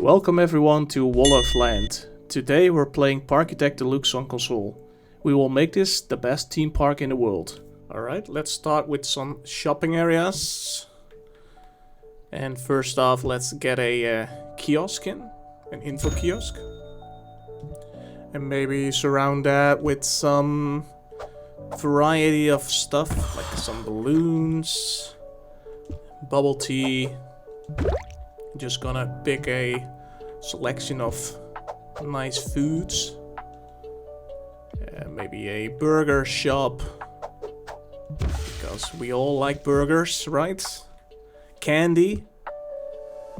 Welcome everyone to Wall of Land. Today we're playing Parkitect Deluxe on console. We will make this the best theme park in the world. Alright, let's start with some shopping areas. And first off, let's get a kiosk in, an info kiosk. And maybe surround that with some variety of stuff, like some balloons, bubble tea. Just gonna pick a selection of nice foods. Maybe a burger shop, because we all like burgers, right? Candy.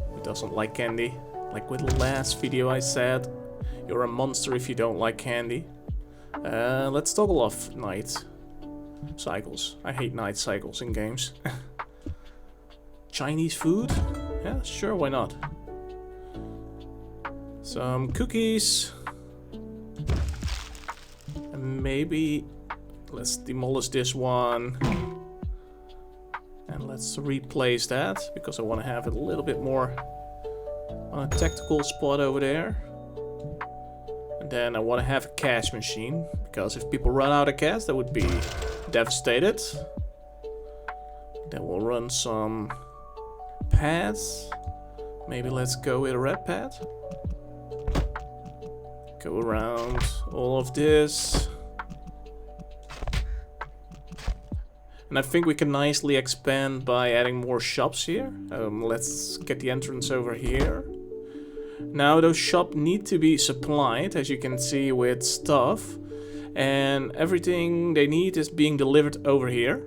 Who doesn't like candy? Like with the last video I said, you're a monster if you don't like candy. Let's toggle off night cycles. I hate night cycles in games. Chinese food? Yeah, sure, why not? Some cookies. And maybe let's demolish this one. And let's replace that, because I want to have it a little bit more on a tactical spot over there. And then I want to have a cash machine, because if people run out of cash, that would be devastated. Then we'll run some pads. Maybe let's go with a red pad. Go around all of this. And I think we can nicely expand by adding more shops here. Let's get the entrance over here. Now those shops need to be supplied, as you can see, with stuff. And everything they need is being delivered over here.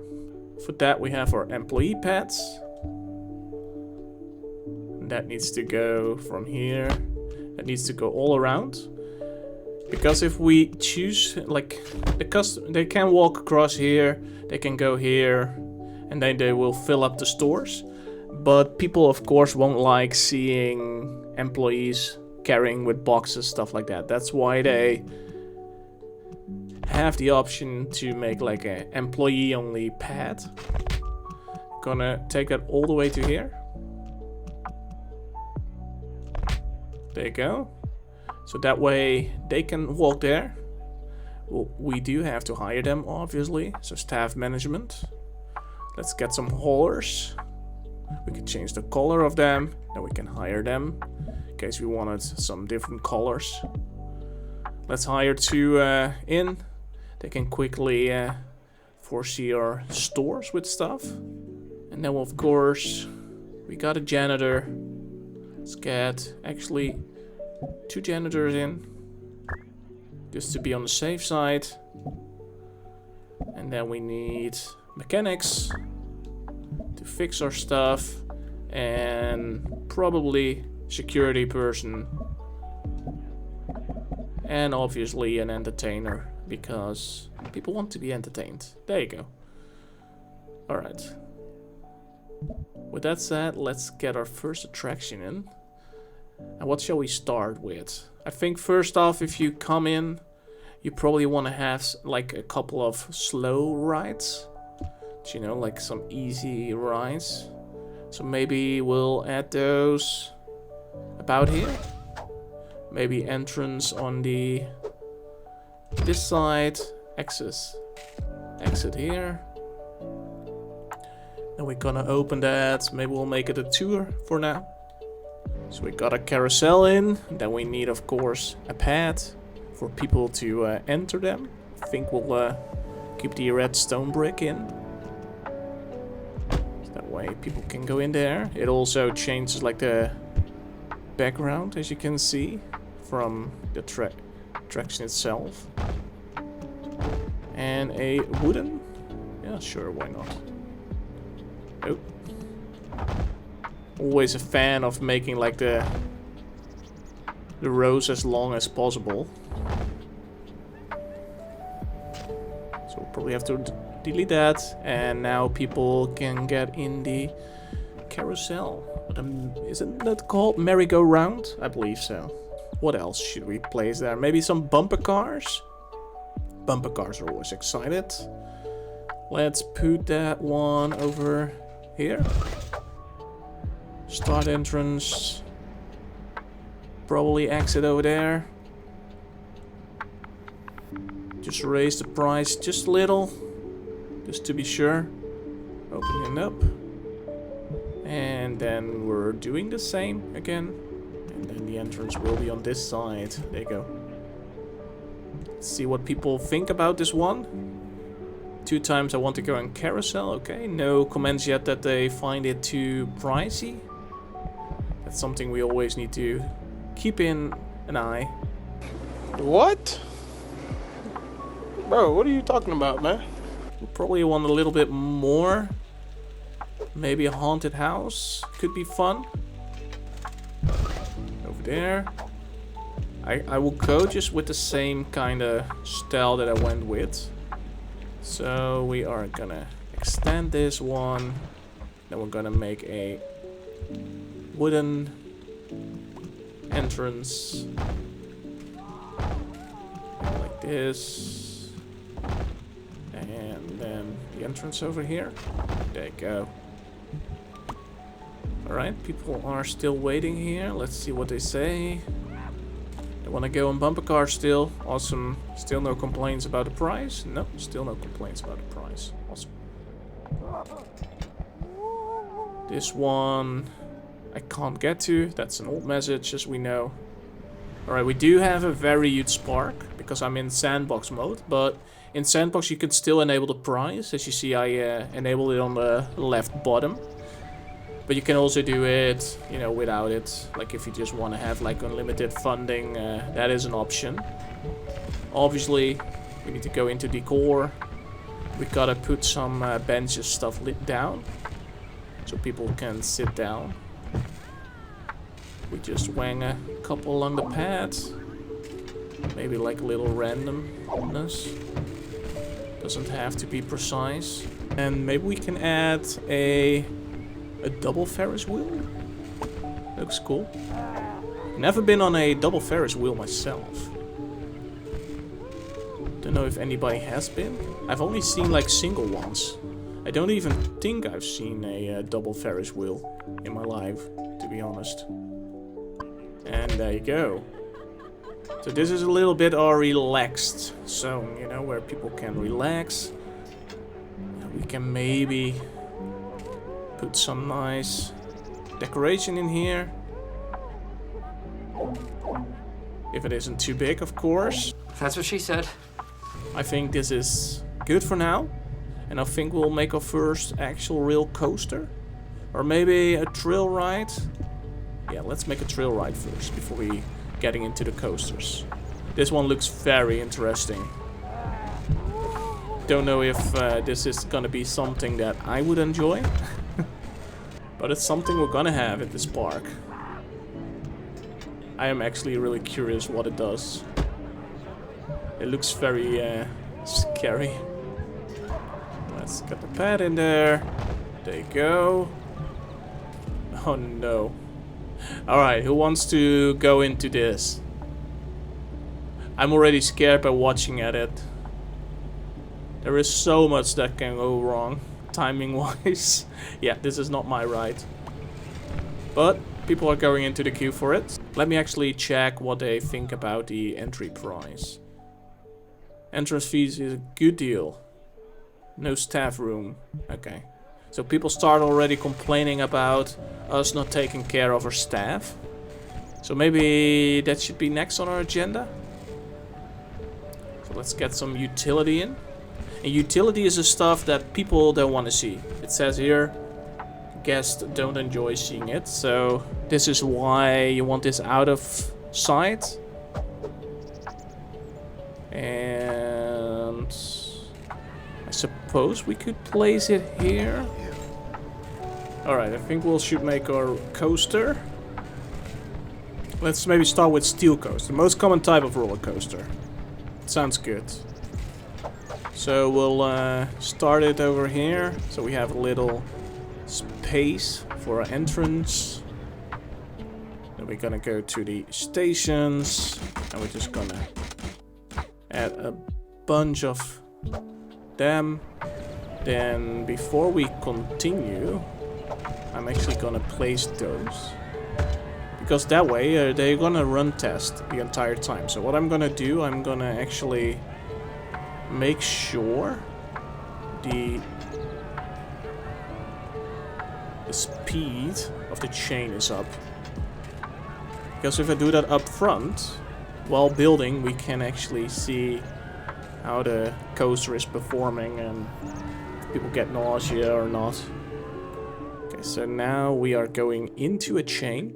For that we have our employee pads. That needs to go from here. That needs to go all around. Because if we choose, like, they can walk across here, they can go here, and then they will fill up the stores. But people, of course, won't like seeing employees carrying with boxes, stuff like that. That's why they have the option to make like an employee-only pad. Gonna take that all the way to here. There you go. So that way they can walk there. Well, we do have to hire them, obviously. So staff management. Let's get some haulers. We can change the color of them. Then we can hire them in case we wanted some different colors. Let's hire two in. They can quickly foresee our stores with stuff. And then of course we got a janitor. Let's get actually 2 janitors in, just to be on the safe side. And then we need mechanics to fix our stuff, and probably security person, and obviously an entertainer, because people want to be entertained. There you go. Alright. With that said, let's get our first attraction in. And what shall we start with? I think first off, if you come in, you probably want to have like a couple of slow rides. You know, like some easy rides. So maybe we'll add those about here. Maybe entrance on this side, exit here. And we're gonna open that. Maybe we'll make it a tour for now. So we got a carousel in. Then we need, of course, a pad for people to enter them. I think we'll keep the red stone brick in. So that way people can go in there. It also changes like the background, as you can see, from the attraction itself. And a wooden. Yeah, sure, why not? Oh. Always a fan of making like the rows as long as possible. So we'll probably have to delete that. And now people can get in the carousel. Isn't that called merry-go-round? I believe so. What else should we place there? Maybe some bumper cars? Bumper cars are always excited. Let's put that one over here. Start entrance. probably exit over there. Just raise the price just a little, just to be sure. Opening it up. And then we're doing the same again. And then the entrance will be on this side. There you go. Let's see what people think about this one. 2 times I want to go on carousel. Okay, no comments yet that they find it too pricey. That's something we always need to keep in an eye. What? Bro, what are you talking about, man? We probably want a little bit more. Maybe a haunted house could be fun. Over there. I will go just with the same kind of style that I went with. So we are gonna extend this one. Then we're gonna make a wooden entrance. Like this. And then the entrance over here. There you go. Alright, people are still waiting here. Let's see what they say. They want to go on bumper cars still. Awesome. Still no complaints about the price? No, still no complaints about the price. Awesome. This one I can't get to. That's an old message, as we know. Alright, we do have a very huge spark because I'm in sandbox mode, but in sandbox you can still enable the price. As you see, I enabled it on the left bottom. But you can also do it, you know, without it. Like if you just want to have like unlimited funding, that is an option. Obviously, we need to go into decor. We gotta put some benches stuff lit down, so people can sit down. We just wang a couple along the path. Maybe like a little randomness. Doesn't have to be precise. And maybe we can add a double Ferris wheel? Looks cool. Never been on a double Ferris wheel myself. Don't know if anybody has been. I've only seen like single ones. I don't even think I've seen a double Ferris wheel in my life, to be honest. And there you go. So this is a little bit our relaxed zone, you know, where people can relax. We can maybe put some nice decoration in here. If it isn't too big, of course. That's what she said. I think this is good for now. And I think we'll make our first actual real coaster. Or maybe a trail ride. Yeah, let's make a trail ride first before we getting into the coasters. This one looks very interesting. Don't know if this is gonna be something that I would enjoy. But it's something we're gonna have at this park. I am actually really curious what it does. It looks very scary. Let's get the pad in there. There you go. Oh no. Alright, who wants to go into this? I'm already scared by watching at it. There is so much that can go wrong, timing wise. Yeah, this is not my ride. But people are going into the queue for it. Let me actually check what they think about the entry price. Entrance fees is a good deal. No staff room. Okay. So people start already complaining about us not taking care of our staff. So maybe that should be next on our agenda. So let's get some utility in. And utility is the stuff that people don't want to see. It says here, guests don't enjoy seeing it. So this is why you want this out of sight. And I suppose we could place it here. Alright, I think we should make our coaster. Let's maybe start with steel coaster. The most common type of roller coaster. Sounds good. So we'll start it over here. So we have a little space for our entrance. Then we're gonna go to the stations. And we're just gonna add a bunch of them. Then before we continue, I'm actually gonna place those. because that way they're gonna run test the entire time. So what I'm gonna do, I'm gonna actually make sure the speed of the chain is up. Because if I do that up front, while building, we can actually see how the coaster is performing and if people get nausea or not. Okay, so now we are going into a chain.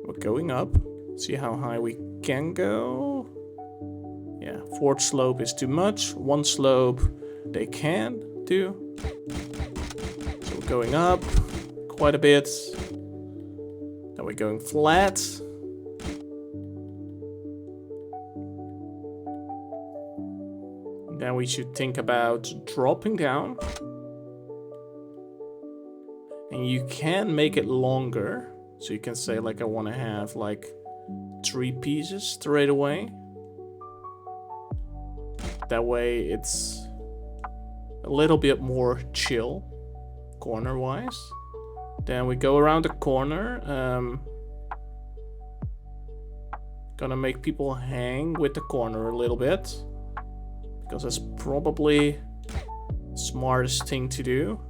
We're going up. See how high we can go. Yeah, 4th slope is too much. 1 slope they can do. So we're going up quite a bit. Then we're going flat. Then we should think about dropping down. And you can make it longer. So you can say like I want to have like 3 pieces straight away. That way it's a little bit more chill corner wise. Then we go around the corner. Gonna make people hang with the corner a little bit. Because that's probably the smartest thing to do.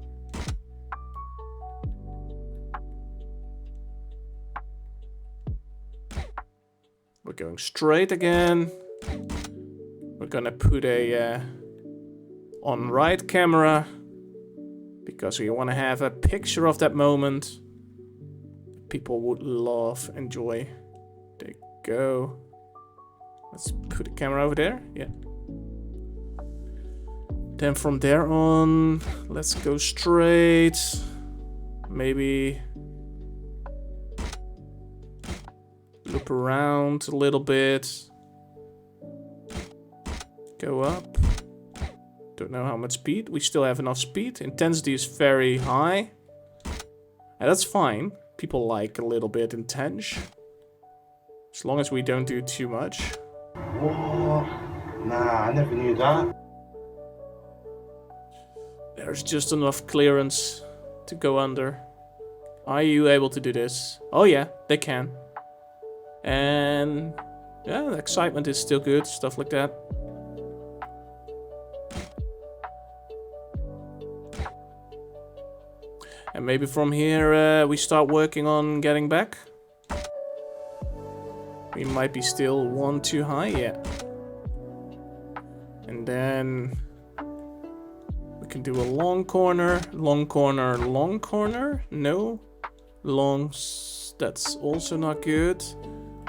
We're going straight again. We're gonna put a on right camera. Because we want to have a picture of that moment. People would love, enjoy. There you go. Let's put the camera over there. Yeah. Then from there on, let's go straight. Maybe loop around a little bit. Go up. Don't know how much speed. We still have enough speed. Intensity is very high. And that's fine. People like a little bit intense. As long as we don't do too much. Whoa. Nah, I never knew that. There's just enough clearance to go under. Are you able to do this? Oh yeah, they can. And yeah, the excitement is still good. Stuff like that. And maybe from here we start working on getting back. We might be still 1 too high, yeah. And then we can do a long corner, long corner, long corner. No, long. That's also not good.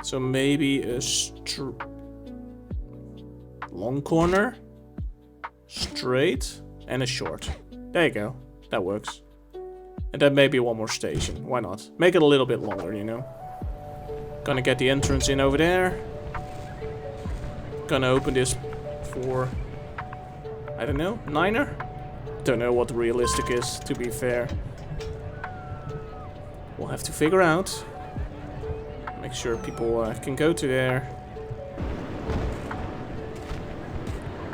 So maybe a long corner, straight, and a short. There you go. That works. And then maybe one more station. Why not? Make it a little bit longer, you know. Gonna get the entrance in over there. Gonna open this for, I don't know, 9er? Don't know what realistic is, to be fair. We'll have to figure out. Make sure people can go to there.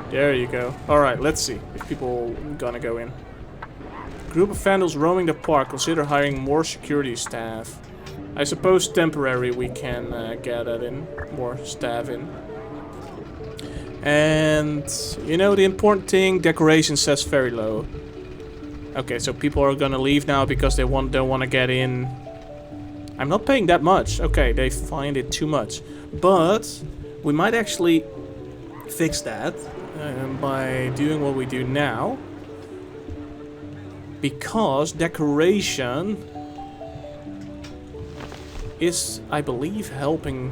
There you go. Alright, let's see if people gonna go in. Group of vandals roaming the park. Consider hiring more security staff. I suppose temporary we can get that in. More staff in. And, you know, the important thing, decoration says very low. Okay, so people are gonna leave now because they don't want to get in. I'm not paying that much. Okay, they find it too much. But we might actually fix that by doing what we do now. Because decoration is, I believe, helping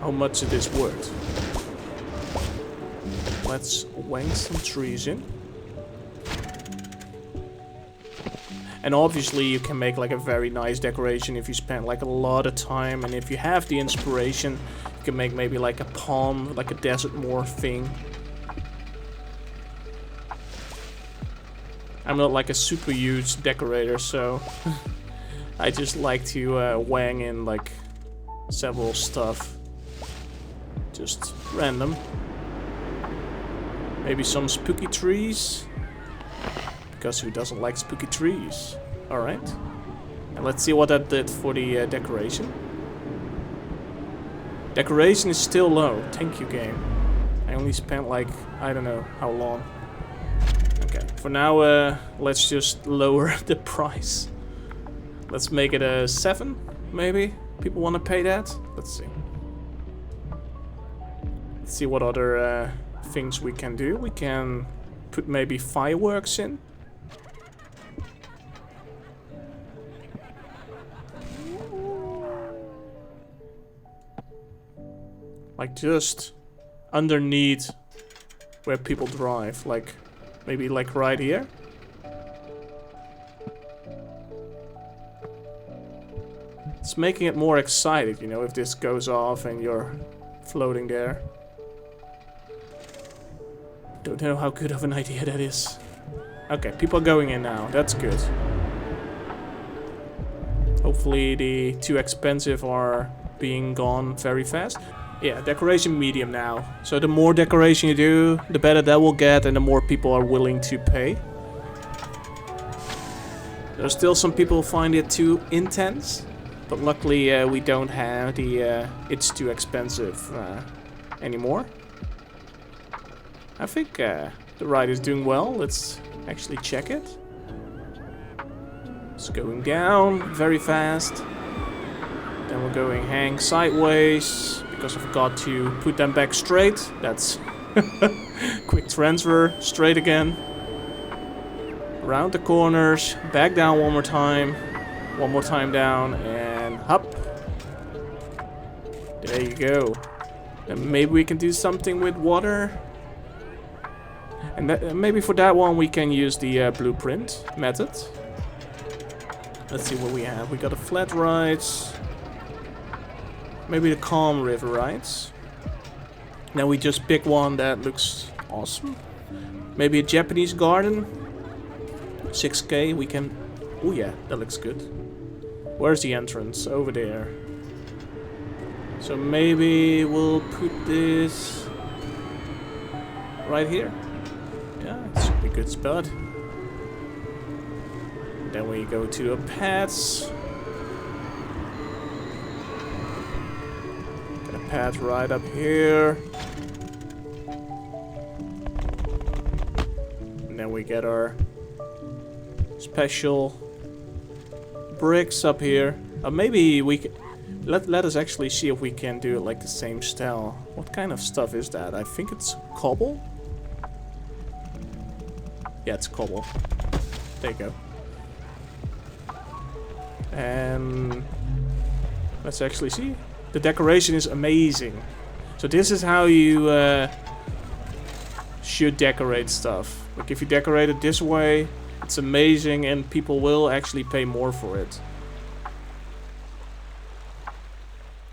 how much it is worth. Let's wang some trees in. And obviously you can make like a very nice decoration if you spend like a lot of time. And if you have the inspiration, you can make maybe like a palm, like a desert morph thing. I'm not like a super huge decorator, so I just like to wang in like several stuff. Just random. Maybe some spooky trees. Because who doesn't like spooky trees? Alright. And let's see what that did for the decoration. Decoration is still low. Thank you, game. I only spent like, I don't know how long. Okay, for now, let's just lower the price. Let's make it a 7, maybe. People want to pay that? Let's see. Let's see what other things we can do. We can put maybe fireworks in. Like just underneath where people drive. Like maybe like right here. It's making it more excited, you know, if this goes off and you're floating there. Don't know how good of an idea that is. Okay, people are going in now. That's good. Hopefully the too expensive are being gone very fast. Yeah, decoration medium now. So the more decoration you do, the better that will get and the more people are willing to pay. There's still some people who find it too intense. But luckily we don't have the it's too expensive anymore. I think the ride is doing well. Let's actually check it. It's going down very fast. Then we're going hang sideways because I forgot to put them back straight. That's quick transfer, straight again. Around the corners, back down one more time down, and up. There you go. And maybe we can do something with water. And that, maybe for that one we can use the blueprint method. Let's see what we have. We got a flat rides. Maybe the calm river rides. Now we just pick one that looks awesome. Maybe a Japanese garden. 6K we can... Oh yeah, that looks good. Where's the entrance? Over there. So maybe we'll put this right here. Yeah, it should be a good spot. Then we go to the paths. Got a path right up here. And then we get our special bricks up here. Maybe we can... Let us actually see if we can do it like the same style. What kind of stuff is that? I think it's cobble. Yeah, it's cobble. There you go. And let's actually see. The decoration is amazing. So this is how you should decorate stuff. Like if you decorate it this way, it's amazing and people will actually pay more for it.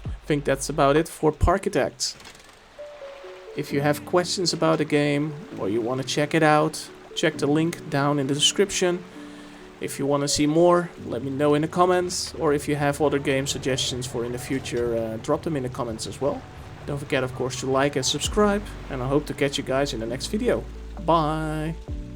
I think that's about it for Parkitect. If you have questions about the game or you want to check it out, check the link down in the description. If you want to see more, let me know in the comments. Or if you have other game suggestions for in the future, drop them in the comments as well. Don't forget, of course, to like and subscribe. And I hope to catch you guys in the next video. Bye!